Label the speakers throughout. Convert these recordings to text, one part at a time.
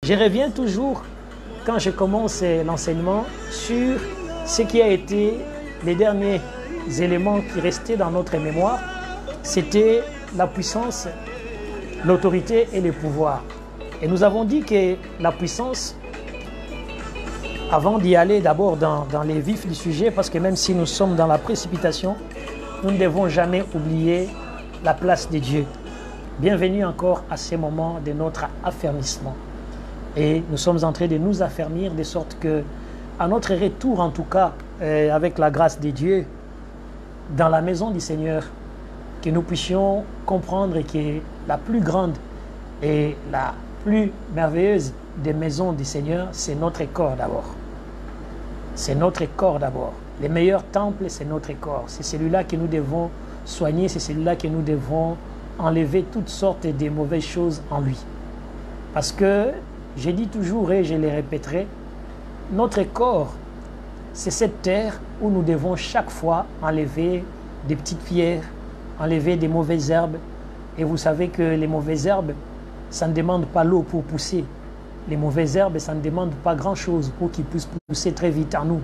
Speaker 1: Je reviens toujours, quand je commence l'enseignement, sur ce qui a été les derniers éléments qui restaient dans notre mémoire. C'était la puissance, l'autorité et le pouvoir. Et nous avons dit que la puissance, avant d'y aller d'abord dans les vifs du sujet, parce que même si nous sommes dans la précipitation, nous ne devons jamais oublier la place de Dieu. Bienvenue encore à ces moments de notre affermissement. Et nous sommes en train de nous affermir de sorte que, à notre retour en tout cas, avec la grâce de Dieu, dans la maison du Seigneur, que nous puissions comprendre que la plus grande et la plus merveilleuse des maisons du Seigneur, c'est notre corps d'abord. C'est notre corps d'abord. Les meilleurs temples, c'est notre corps. C'est celui-là que nous devons soigner, c'est celui-là que nous devons enlever toutes sortes de mauvaises choses en lui. Parce que, je dis toujours et je le répéterai, notre corps, c'est cette terre où nous devons chaque fois enlever des petites pierres, enlever des mauvaises herbes. Et vous savez que les mauvaises herbes, ça ne demande pas l'eau pour pousser. Les mauvaises herbes, ça ne demande pas grand-chose pour qu'ils puissent pousser très vite en nous.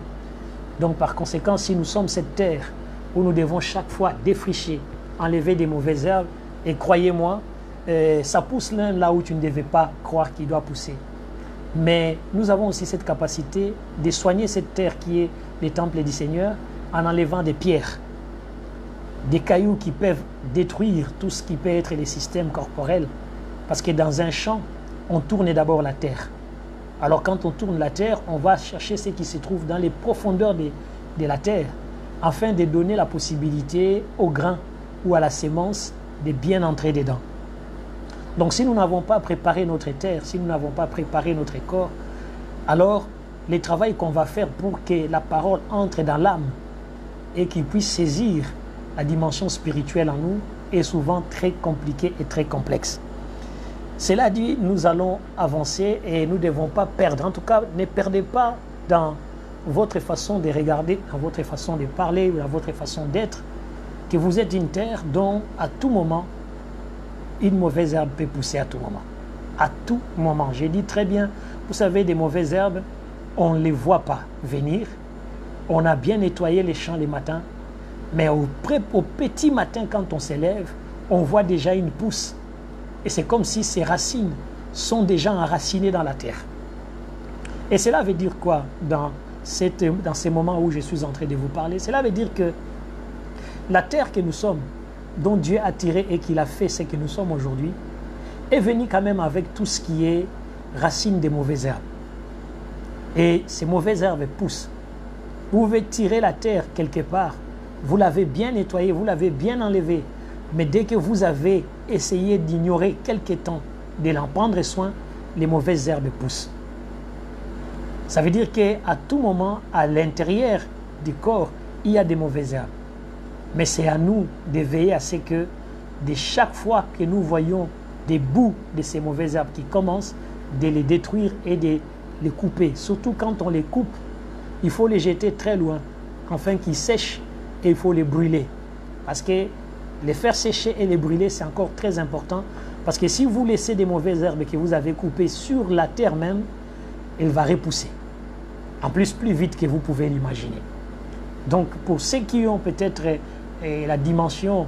Speaker 1: Donc par conséquent, si nous sommes cette terre où nous devons chaque fois défricher, enlever des mauvaises herbes, et croyez-moi, ça pousse là où tu ne devais pas croire qu'il doit pousser. Mais nous avons aussi cette capacité de soigner cette terre qui est le temple du Seigneur en enlevant des pierres, des cailloux qui peuvent détruire tout ce qui peut être les systèmes corporels. Parce que dans un champ, on tourne d'abord la terre. Alors quand on tourne la terre, on va chercher ce qui se trouve dans les profondeurs de la terre, afin de donner la possibilité au grain ou à la sémence de bien entrer dedans. Donc si nous n'avons pas préparé notre terre, si nous n'avons pas préparé notre corps, alors le travail qu'on va faire pour que la parole entre dans l'âme et qu'il puisse saisir la dimension spirituelle en nous est souvent très compliqué et très complexe. Cela dit, nous allons avancer et nous ne devons pas perdre. En tout cas, ne perdez pas dans votre façon de regarder, dans votre façon de parler ou dans votre façon d'être, que vous êtes une terre dont à tout moment, une mauvaise herbe peut pousser à tout moment. À tout moment. J'ai dit très bien, vous savez, des mauvaises herbes, on ne les voit pas venir. On a bien nettoyé les champs les matins, mais au petit matin, quand on s'élève, on voit déjà une pousse. Et c'est comme si ces racines sont déjà enracinées dans la terre. Et cela veut dire quoi dans ces moments où je suis en train de vous parler? Cela veut dire que la terre que nous sommes, dont Dieu a tiré et qu'il a fait ce que nous sommes aujourd'hui, est venue quand même avec tout ce qui est racines des mauvaises herbes. Et ces mauvaises herbes poussent. Vous pouvez tirer la terre quelque part, vous l'avez bien nettoyée, vous l'avez bien enlevée, mais dès que vous avez essayé d'ignorer quelque temps, de l'en prendre soin, les mauvaises herbes poussent. Ça veut dire qu'à tout moment, à l'intérieur du corps, il y a des mauvaises herbes. Mais c'est à nous de veiller à ce que, de chaque fois que nous voyons des bouts de ces mauvaises herbes qui commencent, de les détruire et de les couper. Surtout quand on les coupe, il faut les jeter très loin, afin qu'ils sèchent et il faut les brûler. Parce que les faire sécher et les brûler, c'est encore très important. Parce que si vous laissez des mauvaises herbes que vous avez coupées sur la terre même, elle va repousser. En plus vite que vous pouvez l'imaginer. Donc pour ceux qui ont peut-être la dimension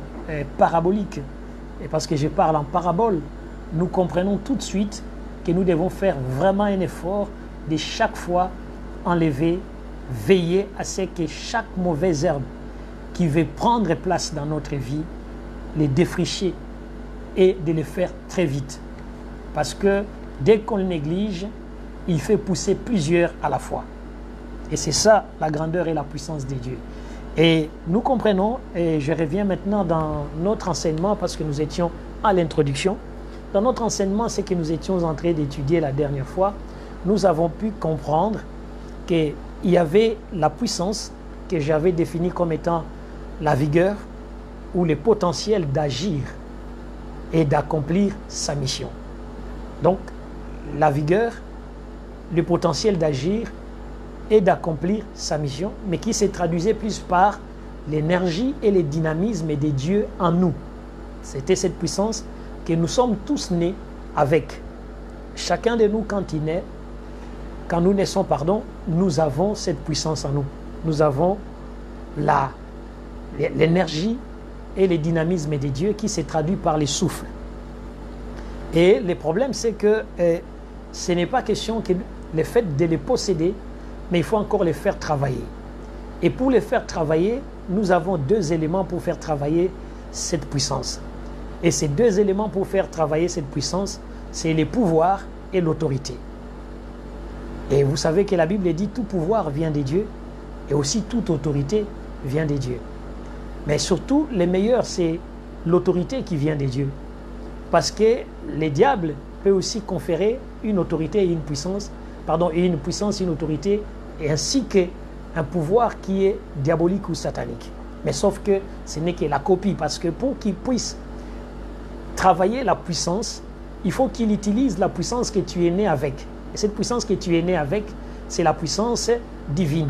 Speaker 1: parabolique, et parce que je parle en parabole, nous comprenons tout de suite que nous devons faire vraiment un effort de chaque fois enlever, veiller à ce que chaque mauvaise herbe qui veut prendre place dans notre vie, les défricher et de les faire très vite. Parce que dès qu'on le néglige, il fait pousser plusieurs à la fois. Et c'est ça la grandeur et la puissance de Dieu. Et nous comprenons, et je reviens maintenant dans notre enseignement parce que nous étions à l'introduction. Dans notre enseignement, ce que nous étions en train d'étudier la dernière fois, nous avons pu comprendre qu'il y avait la puissance que j'avais définie comme étant la vigueur ou le potentiel d'agir et d'accomplir sa mission. Donc, la vigueur, le potentiel d'agir et d'accomplir sa mission, mais qui se traduisait plus par l'énergie et le dynamisme de Dieu en nous. C'était cette puissance que nous sommes tous nés avec. chacun de nous, quand nous naissons, pardon, nous avons cette puissance en nous. Nous avons l'énergie et le dynamisme de Dieu qui s'est traduit par les souffles. Et le problème, c'est que ce n'est pas question que le fait de les posséder, mais il faut encore les faire travailler. Et pour les faire travailler, nous avons deux éléments pour faire travailler cette puissance. Et ces deux éléments pour faire travailler cette puissance, c'est le pouvoir et l'autorité. Et vous savez que la Bible dit tout pouvoir vient de Dieu et aussi toute autorité vient de Dieu. Mais surtout, le meilleur, c'est l'autorité qui vient de Dieu. Parce que le diable peut aussi conférer une autorité et une puissance, une autorité, et ainsi qu'un pouvoir qui est diabolique ou satanique. Mais sauf que ce n'est que la copie, parce que pour qu'il puisse travailler la puissance, il faut qu'il utilise la puissance que tu es né avec. Et cette puissance que tu es né avec, c'est la puissance divine.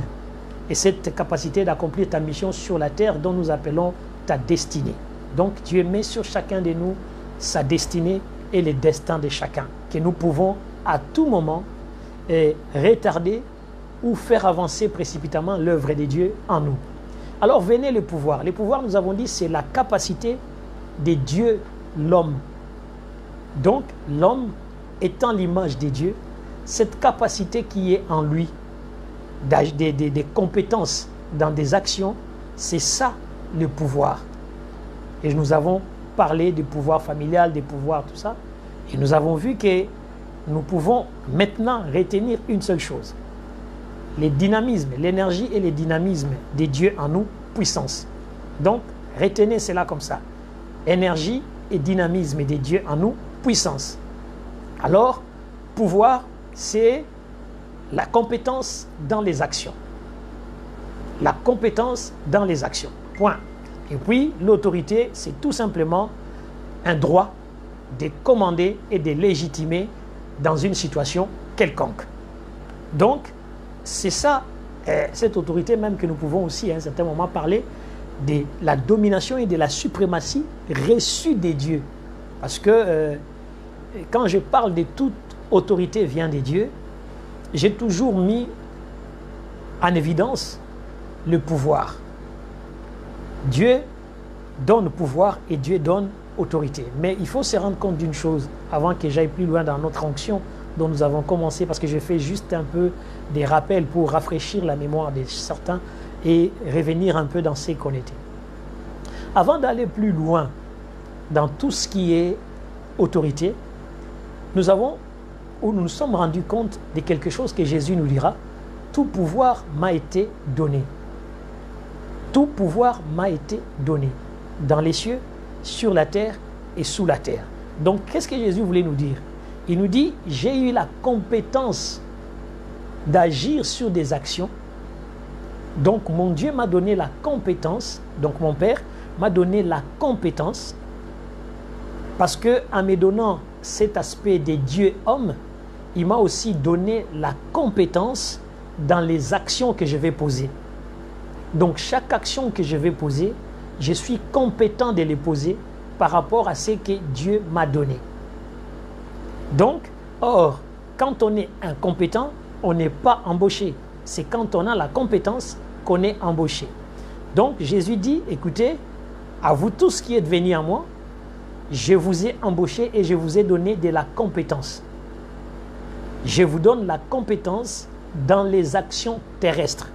Speaker 1: Et cette capacité d'accomplir ta mission sur la terre dont nous appelons ta destinée. Donc Dieu met sur chacun de nous sa destinée et le destin de chacun, que nous pouvons à tout moment retarder ou faire avancer précipitamment l'œuvre de Dieu en nous. Alors venez le pouvoir. Le pouvoir, nous avons dit, c'est la capacité de Dieu, l'homme. Donc l'homme étant l'image de Dieu, cette capacité qui est en lui, des compétences dans des actions, c'est ça le pouvoir. Et nous avons parlé du pouvoir familial, des pouvoirs, tout ça. Et nous avons vu que nous pouvons maintenant retenir une seule chose. Le dynamisme, l'énergie et le dynamisme de Dieu en nous, puissance. Donc, retenez cela comme ça. Énergie et dynamisme de Dieu en nous, puissance. Alors, pouvoir, c'est la compétence dans les actions. La compétence dans les actions. Point. Et puis, l'autorité, c'est tout simplement un droit de commander et de légitimer dans une situation quelconque. Donc, c'est ça, cette autorité même que nous pouvons aussi à un certain moment parler de la domination et de la suprématie reçue des dieux. Parce que quand je parle de toute autorité vient des dieux, j'ai toujours mis en évidence le pouvoir. Dieu donne pouvoir et Dieu donne autorité. Mais il faut se rendre compte d'une chose avant que j'aille plus loin dans notre onction dont nous avons commencé, parce que je fais juste un peu des rappels pour rafraîchir la mémoire de certains et revenir un peu dans ce qu'on était. Avant d'aller plus loin dans tout ce qui est autorité, nous nous sommes rendus compte de quelque chose que Jésus nous dira. Tout pouvoir m'a été donné. Tout pouvoir m'a été donné dans les cieux, sur la terre et sous la terre. Donc, qu'est-ce que Jésus voulait nous dire? Il nous dit, j'ai eu la compétence d'agir sur des actions. Donc, mon Dieu m'a donné la compétence, donc mon Père m'a donné la compétence, parce qu'en me donnant cet aspect des dieux hommes, il m'a aussi donné la compétence dans les actions que je vais poser. Donc, chaque action que je vais poser, je suis compétent de les poser par rapport à ce que Dieu m'a donné. Donc, or, quand on est incompétent, on n'est pas embauché. C'est quand on a la compétence qu'on est embauché. Donc, Jésus dit, écoutez, à vous tous qui êtes venus à moi, je vous ai embauché et je vous ai donné de la compétence. Je vous donne la compétence dans les actions terrestres.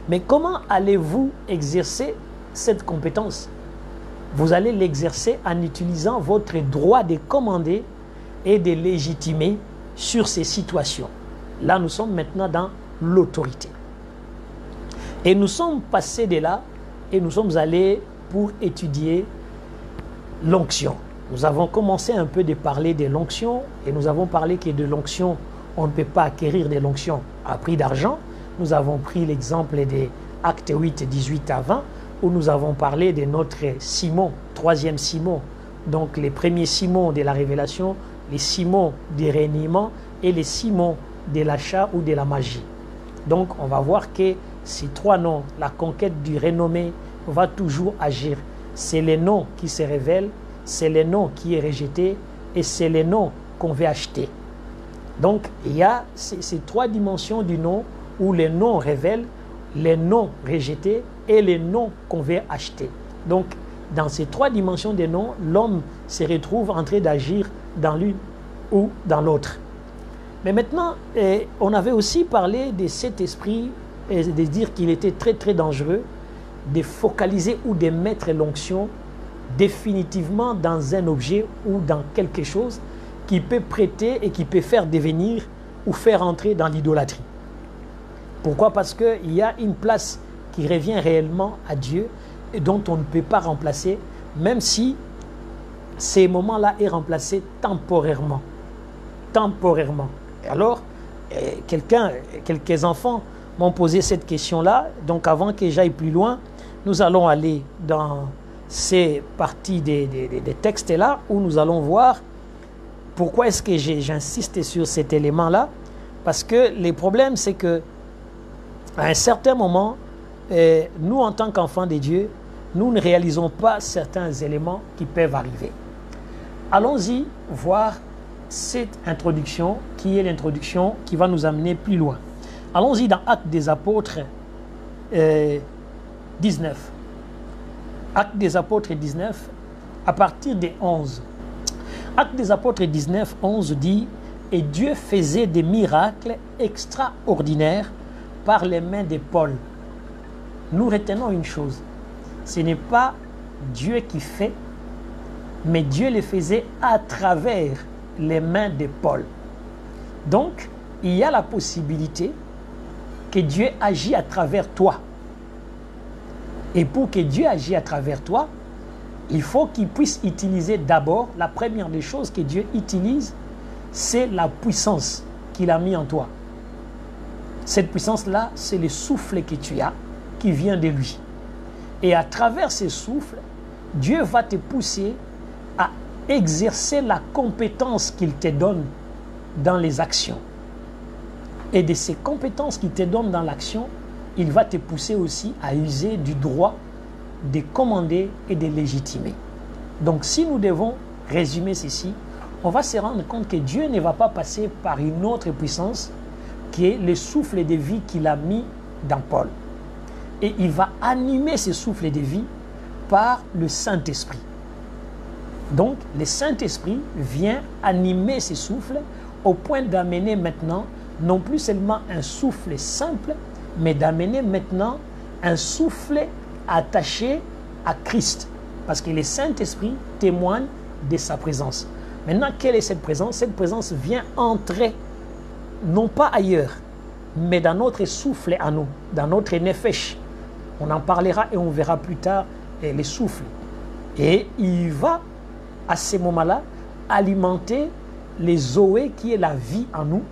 Speaker 1: Mais comment allez-vous exercer cette compétence? Vous allez l'exercer en utilisant votre droit de commander et de légitimer sur ces situations. Là, nous sommes maintenant dans l'autorité. Et nous sommes passés de là et nous sommes allés pour étudier l'onction. Nous avons commencé un peu de parler de l'onction et nous avons parlé que de l'onction, on ne peut pas acquérir de l'onction à prix d'argent. Nous avons pris l'exemple des Actes 8, 18 à 20, où nous avons parlé de notre Simon, troisième Simon, donc les premiers Simons de la révélation, les Simons du reniement et les Simons de l'achat ou de la magie. Donc on va voir que ces trois noms, la conquête du renommé va toujours agir. C'est les noms qui se révèlent, c'est les noms qui est rejeté et c'est les noms qu'on veut acheter. Donc, il y a ces trois dimensions du nom où les noms révèlent, les noms rejetés et les noms qu'on veut acheter. Donc, dans ces trois dimensions des noms, l'homme se retrouve en train d'agir dans l'une ou dans l'autre. Mais maintenant, on avait aussi parlé de cet esprit et de dire qu'il était très très dangereux de focaliser ou de mettre l'onction définitivement dans un objet ou dans quelque chose qui peut prêter et qui peut faire devenir ou faire entrer dans l'idolâtrie. Pourquoi? Parce qu'il y a une place qui revient réellement à Dieu et dont on ne peut pas remplacer, même si ces moments-là est remplacé temporairement. Temporairement. Alors, quelques enfants m'ont posé cette question-là. Donc, avant que j'aille plus loin, nous allons aller dans ces parties des textes-là où nous allons voir pourquoi est-ce que j'insiste sur cet élément-là. Parce que le problème, c'est que à un certain moment, nous, en tant qu'enfants de Dieu, nous ne réalisons pas certains éléments qui peuvent arriver. Allons-y voir cette introduction qui est l'introduction qui va nous amener plus loin. Allons-y dans Actes des Apôtres 19. Actes des Apôtres 19, à partir des 11. Actes des Apôtres 19, 11 dit « Et Dieu faisait des miracles extraordinaires par les mains de Paul. » Nous retenons une chose, ce n'est pas Dieu qui fait, mais Dieu les faisait à travers les mains de Paul. Donc, il y a la possibilité que Dieu agit à travers toi. Et pour que Dieu agisse à travers toi, il faut qu'il puisse utiliser d'abord, la première des choses que Dieu utilise, c'est la puissance qu'il a mis en toi. Cette puissance-là, c'est le souffle que tu as, qui vient de lui. Et à travers ce souffle, Dieu va te pousser à exercer la compétence qu'il te donne dans les actions. Et de ces compétences qu'il te donne dans l'action, il va te pousser aussi à user du droit de commander et de légitimer. Donc si nous devons résumer ceci, on va se rendre compte que Dieu ne va pas passer par une autre puissance qui est le souffle de vie qu'il a mis dans Paul. Et il va animer ce souffle de vie par le Saint-Esprit. Donc le Saint-Esprit vient animer ce souffle au point d'amener maintenant non plus seulement un souffle simple, mais d'amener maintenant un souffle attaché à Christ. Parce que le Saint-Esprit témoigne de sa présence. Maintenant, quelle est cette présence? Cette présence vient entrer, non pas ailleurs, mais dans notre souffle à nous, dans notre nefesh. On en parlera et on verra plus tard les souffles. Et il va, à ce moment-là, alimenter les zoé qui est la vie en nous,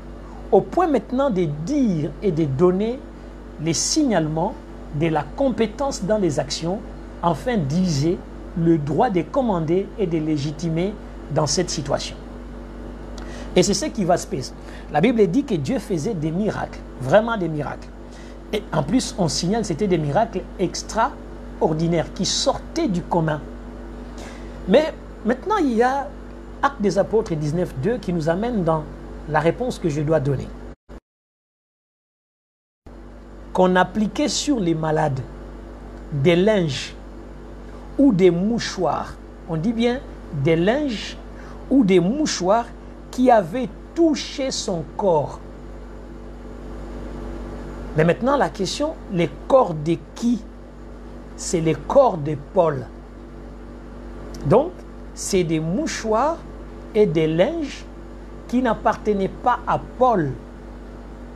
Speaker 1: au point maintenant de dire et de donner les signalements de la compétence dans les actions, afin d'user le droit de commander et de légitimer dans cette situation. Et c'est ce qui va se passer. La Bible dit que Dieu faisait des miracles, vraiment des miracles. Et en plus, on signale que c'était des miracles extraordinaires qui sortaient du commun. Mais maintenant, il y a Actes des Apôtres 19.2 qui nous amène dans la réponse que je dois donner. Qu'on appliquait sur les malades des linges ou des mouchoirs, on dit bien des linges ou des mouchoirs qui avaient touché son corps. Mais maintenant la question, les corps de qui? C'est les corps de Paul. Donc, c'est des mouchoirs et des linges qui n'appartenaient pas à Paul,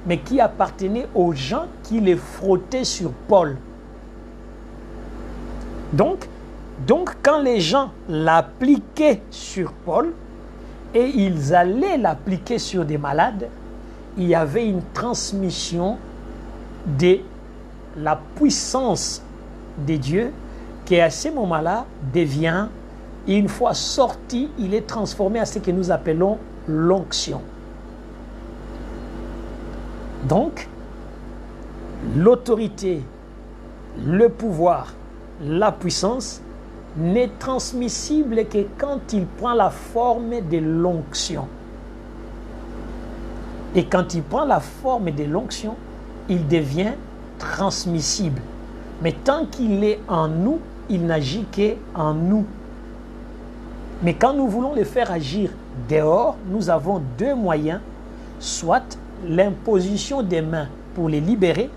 Speaker 1: mais qui appartenaient aux gens qui les frottaient sur Paul. Donc quand les gens l'appliquaient sur Paul et ils allaient l'appliquer sur des malades, il y avait une transmission de la puissance de Dieu qui à ce moment-là devient, une fois sorti, il est transformé à ce que nous appelons l'onction. Donc, l'autorité, le pouvoir, la puissance n'est transmissible que quand il prend la forme de l'onction. Et quand il prend la forme de l'onction, il devient transmissible. Mais tant qu'il est en nous, il n'agit qu'en nous. Mais quand nous voulons le faire agir dehors, nous avons deux moyens, soit l'imposition des mains pour les libérer,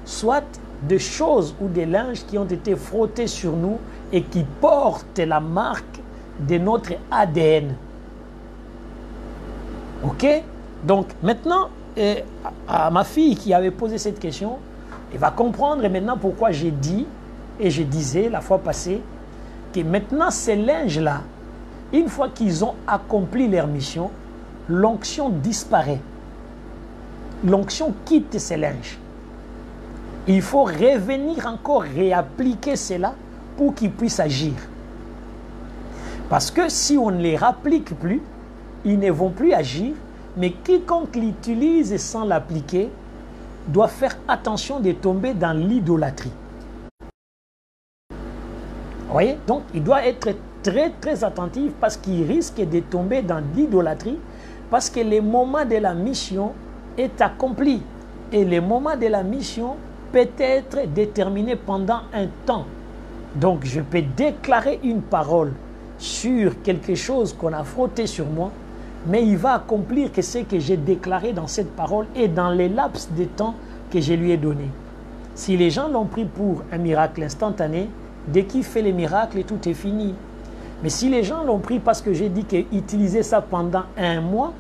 Speaker 1: soit des choses ou des linges qui ont été frottés sur nous et qui portent la marque de notre ADN. Ok? Donc maintenant, à ma fille qui avait posé cette question, elle va comprendre maintenant pourquoi j'ai dit et je disais la fois passée que maintenant ces linges-là, une fois qu'ils ont accompli leur mission, l'onction disparaît. L'onction quitte ces linges. Il faut revenir encore réappliquer cela pour qu'ils puissent agir. Parce que si on ne les rapplique plus, ils ne vont plus agir, mais quiconque l'utilise sans l'appliquer doit faire attention de tomber dans l'idolâtrie. Vous voyez? Donc, il doit être très très attentif parce qu'il risque de tomber dans l'idolâtrie parce que le moment de la mission est accompli et le moment de la mission peut être déterminé pendant un temps. Donc, je peux déclarer une parole sur quelque chose qu'on a frotté sur moi, mais il va accomplir que ce que j'ai déclaré dans cette parole et dans les laps de temps que je lui ai donné. Si les gens l'ont pris pour un miracle instantané, dès qu'il fait les miracles, tout est fini. Mais si les gens l'ont pris parce que j'ai dit qu'utiliser ça pendant un mois,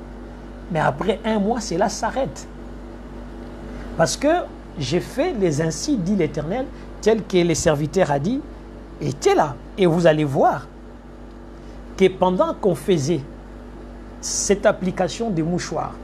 Speaker 1: mais après un mois, cela s'arrête. Parce que j'ai fait les ainsi, dit l'Éternel, tel que le serviteur a dit, était là. Et vous allez voir que pendant qu'on faisait cette application de mouchoirs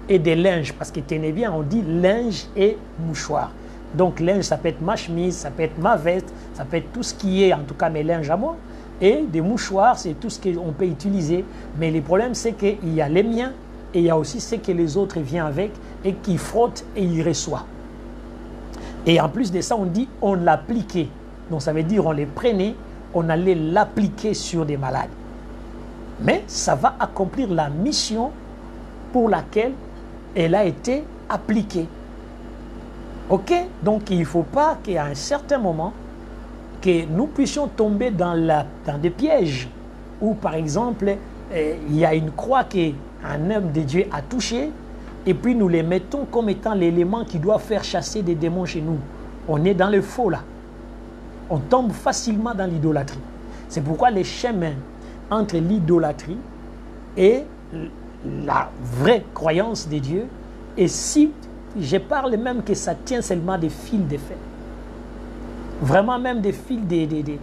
Speaker 1: et des linges, parce que tenez bien, on dit linge et mouchoir. Donc linge, ça peut être ma chemise, ça peut être ma veste, ça peut être tout ce qui est, en tout cas mes linges à moi. Et des mouchoirs, c'est tout ce qu'on peut utiliser. Mais le problème, c'est qu'il y a les miens et il y a aussi ce que les autres viennent avec et qui frottent et ils reçoivent. Et en plus de ça, on dit on l'appliquait. Donc ça veut dire on les prenait, on allait l'appliquer sur des malades. Mais ça va accomplir la mission pour laquelle elle a été appliquée. Ok? Donc il ne faut pas qu'à un certain moment, que nous puissions tomber dans des pièges où, par exemple, il y a une croix qu'un homme de Dieu a touchée et puis nous les mettons comme étant l'élément qui doit faire chasser des démons chez nous. On est dans le faux là. On tombe facilement dans l'idolâtrie. C'est pourquoi les chemins entre l'idolâtrie et la vraie croyance de Dieu, et si je parle même que ça tient seulement des fils de fer, vraiment même des fils des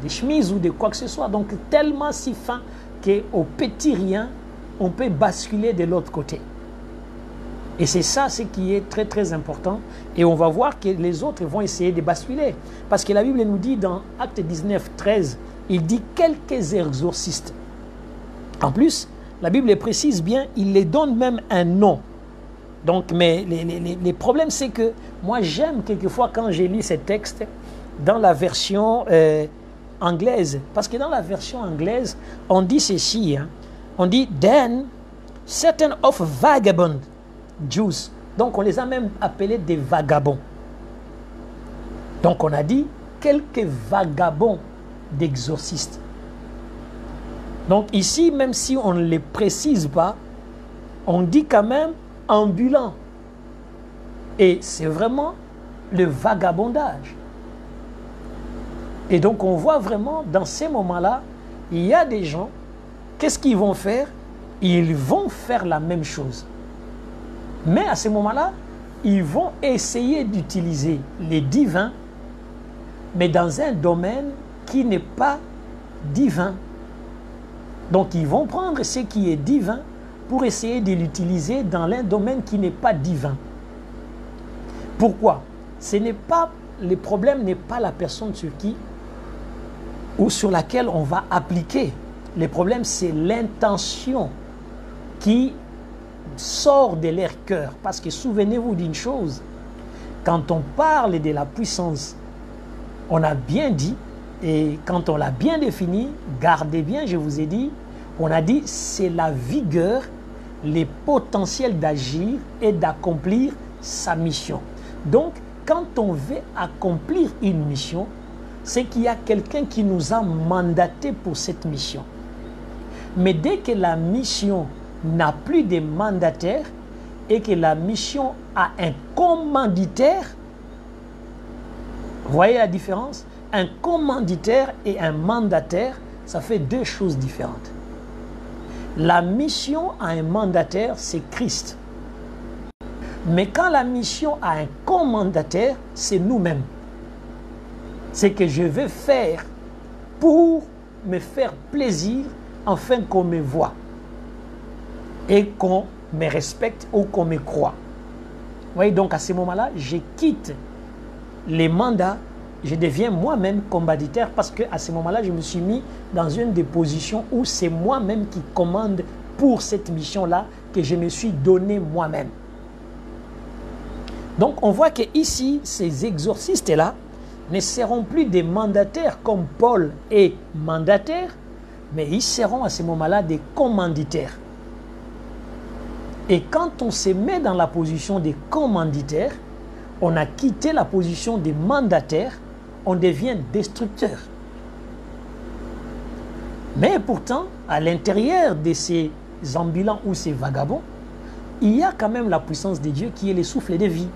Speaker 1: chemises ou de quoi que ce soit, donc tellement si fin qu'au petit rien, on peut basculer de l'autre côté. Et c'est ça ce qui est très très important. Et on va voir que les autres vont essayer de basculer. Parce que la Bible nous dit dans Acte 19, 13, il dit quelques exorcistes. En plus, la Bible précise bien, il les donne même un nom. Donc, mais les problèmes, c'est que moi j'aime quelquefois quand j'ai lu ces textes dans la version anglaise. Parce que dans la version anglaise, on dit ceci, hein, on dit « Then, certain of vagabond Jews ». Donc on les a même appelés des vagabonds. Donc on a dit quelques vagabonds d'exorcistes. Donc ici, même si on ne les précise pas, on dit quand même ambulant. Et c'est vraiment le vagabondage. Et donc on voit vraiment dans ces moments-là, il y a des gens, qu'est-ce qu'ils vont faire? Ils vont faire la même chose. Mais à ce moment-là, ils vont essayer d'utiliser les divins, mais dans un domaine qui n'est pas divin. Donc ils vont prendre ce qui est divin pour essayer de l'utiliser dans un domaine qui n'est pas divin. Pourquoi? Le problème n'est pas la personne sur qui ou sur laquelle on va appliquer. Le problème, c'est l'intention qui sort de leur cœur. Parce que souvenez-vous d'une chose, quand on parle de la puissance, on a bien dit, et quand on l'a bien défini, gardez bien, je vous ai dit, on a dit c'est la vigueur les potentiels d'agir et d'accomplir sa mission. Donc, quand on veut accomplir une mission, c'est qu'il y a quelqu'un qui nous a mandaté pour cette mission. Mais dès que la mission n'a plus de mandataire et que la mission a un commanditaire, vous voyez la différence? Un commanditaire et un mandataire, ça fait deux choses différentes. La mission a un mandataire, c'est Christ. Mais quand la mission a un commandataire, c'est nous-mêmes. C'est que je vais faire pour me faire plaisir afin qu'on me voie et qu'on me respecte ou qu'on me croit. Vous voyez, donc à ce moment-là, je quitte les mandats, je deviens moi-même commanditaire parce qu'à ce moment-là, je me suis mis dans une des positions où c'est moi-même qui commande pour cette mission-là que je me suis donné moi-même. Donc on voit que ici, ces exorcistes-là ne seront plus des mandataires comme Paul est mandataire, mais ils seront à ce moment-là des commanditaires. Et quand on se met dans la position des commanditaires, on a quitté la position des mandataires, on devient destructeur. Mais pourtant, à l'intérieur de ces ambulants ou ces vagabonds, il y a quand même la puissance de Dieu qui est le souffle de vie.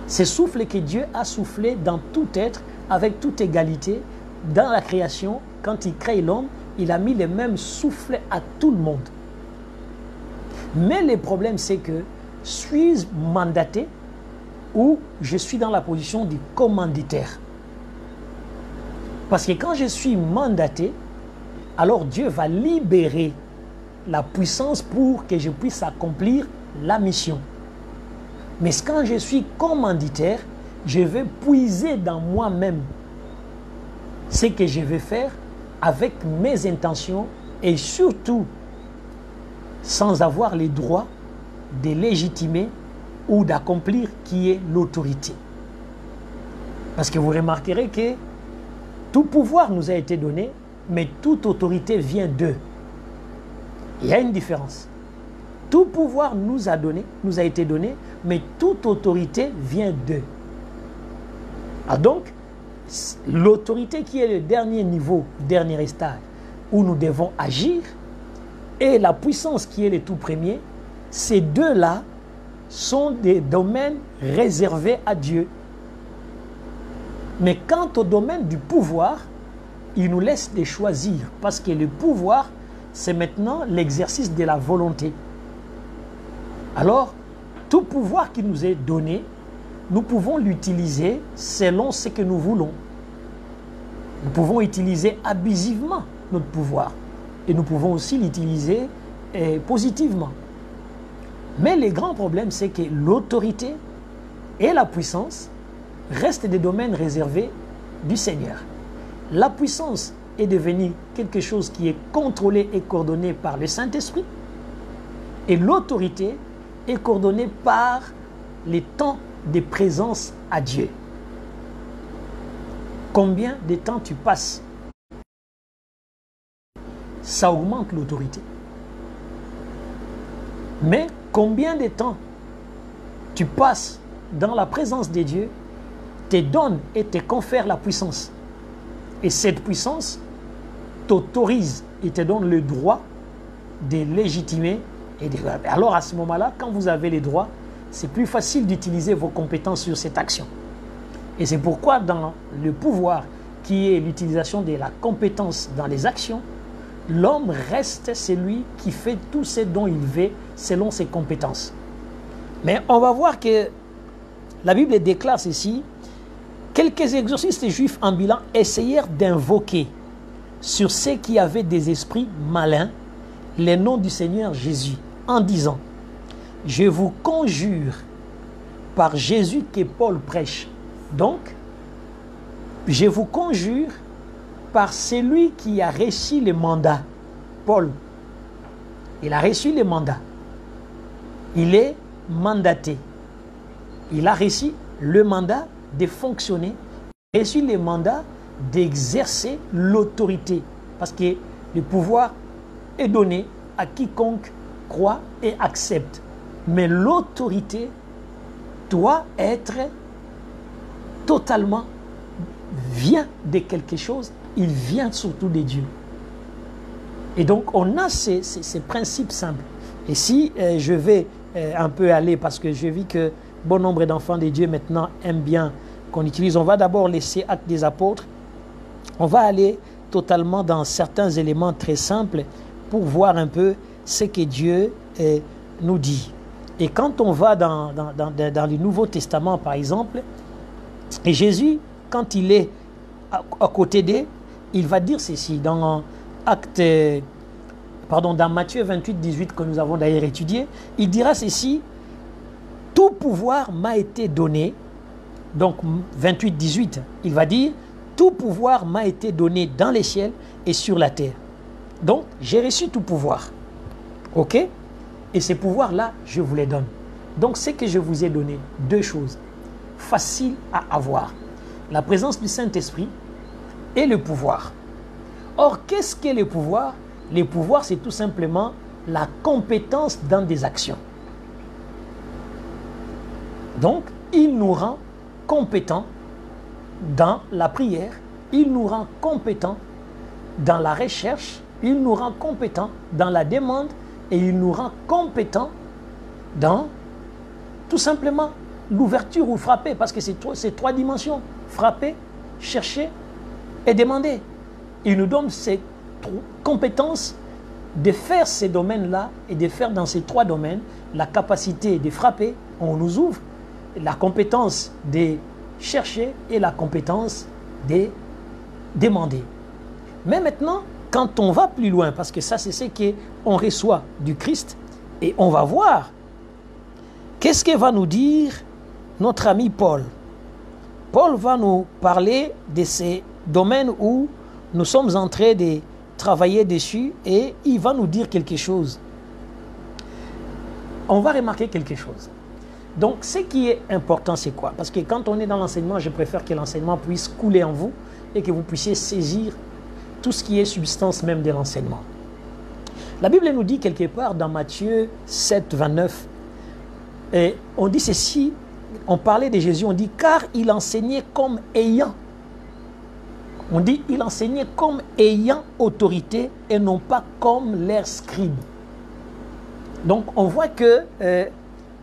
Speaker 1: Ce souffle que Dieu a soufflé dans tout être, avec toute égalité, dans la création, quand il crée l'homme, il a mis le même souffle à tout le monde. Mais le problème, c'est que suis-je mandaté ou je suis dans la position du commanditaire? Parce que quand je suis mandaté, alors Dieu va libérer la puissance pour que je puisse accomplir la mission. Mais quand je suis commanditaire, je vais puiser dans moi-même ce que je vais faire avec mes intentions et surtout sans avoir les droits de légitimer ou d'accomplir qui est l'autorité. Parce que vous remarquerez que tout pouvoir nous a été donné, mais toute autorité vient d'eux. Il y a une différence. Tout pouvoir nous a été donné, mais toute autorité vient d'eux. Ah donc, l'autorité qui est le dernier niveau, dernier stade, où nous devons agir, et la puissance qui est le tout premier, ces deux-là sont des domaines réservés à Dieu. Mais quant au domaine du pouvoir, il nous laisse les choisir, parce que le pouvoir, c'est maintenant l'exercice de la volonté. Alors, tout pouvoir qui nous est donné, nous pouvons l'utiliser selon ce que nous voulons. Nous pouvons utiliser abusivement notre pouvoir et nous pouvons aussi l'utiliser positivement. Mais le grand problème, c'est que l'autorité et la puissance restent des domaines réservés du Seigneur. La puissance est devenue quelque chose qui est contrôlé et coordonné par le Saint-Esprit et l'autorité est coordonnée par les temps de présence à Dieu. Combien de temps tu passes? Ça augmente l'autorité. Mais combien de temps tu passes dans la présence de Dieu te donne et te confère la puissance. Et cette puissance t'autorise et te donne le droit de légitimer. Alors à ce moment-là, quand vous avez les droits, c'est plus facile d'utiliser vos compétences sur cette action. Et c'est pourquoi dans le pouvoir, qui est l'utilisation de la compétence dans les actions, l'homme reste celui qui fait tout ce dont il veut selon ses compétences. Mais on va voir que la Bible déclare ceci: quelques exorcistes juifs ambulants essayèrent d'invoquer sur ceux qui avaient des esprits malins les noms du Seigneur Jésus, en disant: je vous conjure par Jésus que Paul prêche. Donc, je vous conjure par celui qui a reçu le mandat. Paul, il a reçu le mandat. Il est mandaté. Il a reçu le mandat de fonctionner, reçu le mandat d'exercer l'autorité. Parce que le pouvoir est donné à quiconque croit et accepte. Mais l'autorité doit être totalement, vient de quelque chose, il vient surtout de Dieu. Et donc on a ces principes simples. Et si je vais un peu aller, parce que je vis que bon nombre d'enfants de Dieu maintenant aiment bien qu'on utilise, on va d'abord laisser Actes des Apôtres, on va aller totalement dans certains éléments très simples pour voir un peu ce que Dieu nous dit. Et quand on va dans le Nouveau Testament, par exemple, et Jésus, quand il est à côté d'eux, il va dire ceci dans dans Matthieu 28, 18, que nous avons d'ailleurs étudié, il dira ceci: tout pouvoir m'a été donné. Donc 28, 18, il va dire: tout pouvoir m'a été donné dans les ciels et sur la terre. Donc j'ai reçu tout pouvoir. Ok? Et ces pouvoirs-là, je vous les donne. Donc ce que je vous ai donné, deux choses faciles à avoir: la présence du Saint-Esprit et le pouvoir. Or, qu'est-ce qu'est le pouvoir? Le pouvoir, c'est tout simplement la compétence dans des actions. Donc, il nous rend compétents dans la prière, il nous rend compétents dans la recherche, il nous rend compétents dans la demande et il nous rend compétents dans tout simplement l'ouverture ou frapper, parce que c'est trois dimensions: frapper, chercher et demander. Il nous donne ces compétences de faire ces domaines-là et de faire dans ces trois domaines la capacité de frapper, on nous ouvre, la compétence de chercher et la compétence de demander. Mais maintenant, quand on va plus loin, parce que ça c'est ce qu'on reçoit du Christ, et on va voir qu'est-ce que va nous dire notre ami Paul. Paul va nous parler de ces domaines où nous sommes en train de travailler dessus, et il va nous dire quelque chose. On va remarquer quelque chose. Donc, ce qui est important, c'est quoi? Parce que quand on est dans l'enseignement, je préfère que l'enseignement puisse couler en vous et que vous puissiez saisir tout ce qui est substance même de l'enseignement. La Bible nous dit quelque part dans Matthieu 7, 29, et on dit ceci, on parlait de Jésus, on dit: car il enseignait comme ayant. On dit: il enseignait comme ayant autorité et non pas comme leurs scribes. Donc on voit que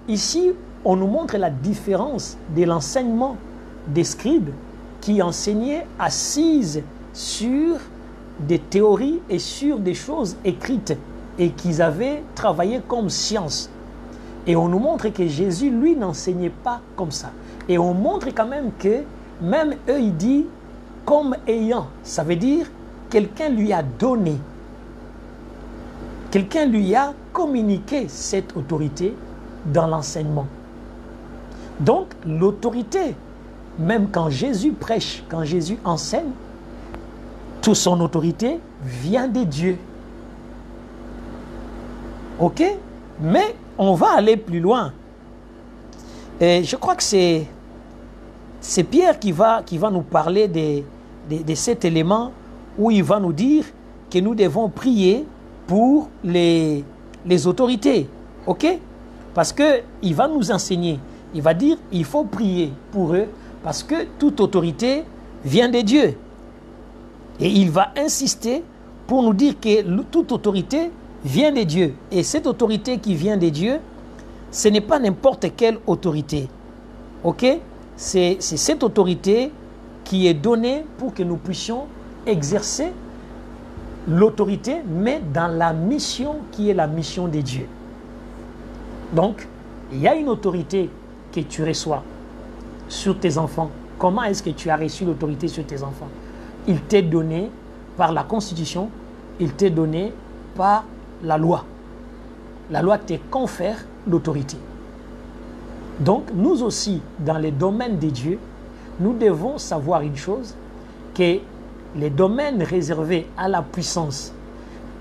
Speaker 1: ici, on nous montre la différence de l'enseignement des scribes qui enseignaient assises sur des théories et sur des choses écrites et qu'ils avaient travaillé comme science. Et on nous montre que Jésus, lui, n'enseignait pas comme ça. Et on montre quand même que même eux, il dit comme ayant. Ça veut dire quelqu'un lui a donné. Quelqu'un lui a communiqué cette autorité dans l'enseignement. Donc, l'autorité, même quand Jésus prêche, quand Jésus enseigne, toute son autorité vient de Dieu. Ok? Mais on va aller plus loin. Et je crois que c'est Pierre qui va nous parler de cet élément où il va nous dire que nous devons prier pour les autorités. Ok? Parce qu'il va nous enseigner. Il va dire il faut prier pour eux parce que toute autorité vient de Dieu. Et il va insister pour nous dire que toute autorité vient de Dieu. Et cette autorité qui vient de Dieu, ce n'est pas n'importe quelle autorité. Ok? C'est cette autorité qui est donnée pour que nous puissions exercer l'autorité, mais dans la mission qui est la mission de Dieu. Donc, il y a une autorité que tu reçois sur tes enfants. Comment est-ce que tu as reçu l'autorité sur tes enfants? Il t'est donné par la Constitution, il t'est donné par la loi. La loi te confère l'autorité. Donc, nous aussi, dans les domaines de Dieu, nous devons savoir une chose, que les domaines réservés à la puissance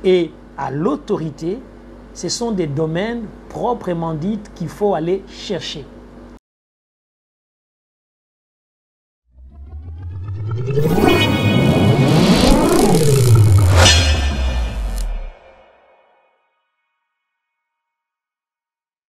Speaker 1: et à l'autorité, ce sont des domaines proprement dits qu'il faut aller chercher.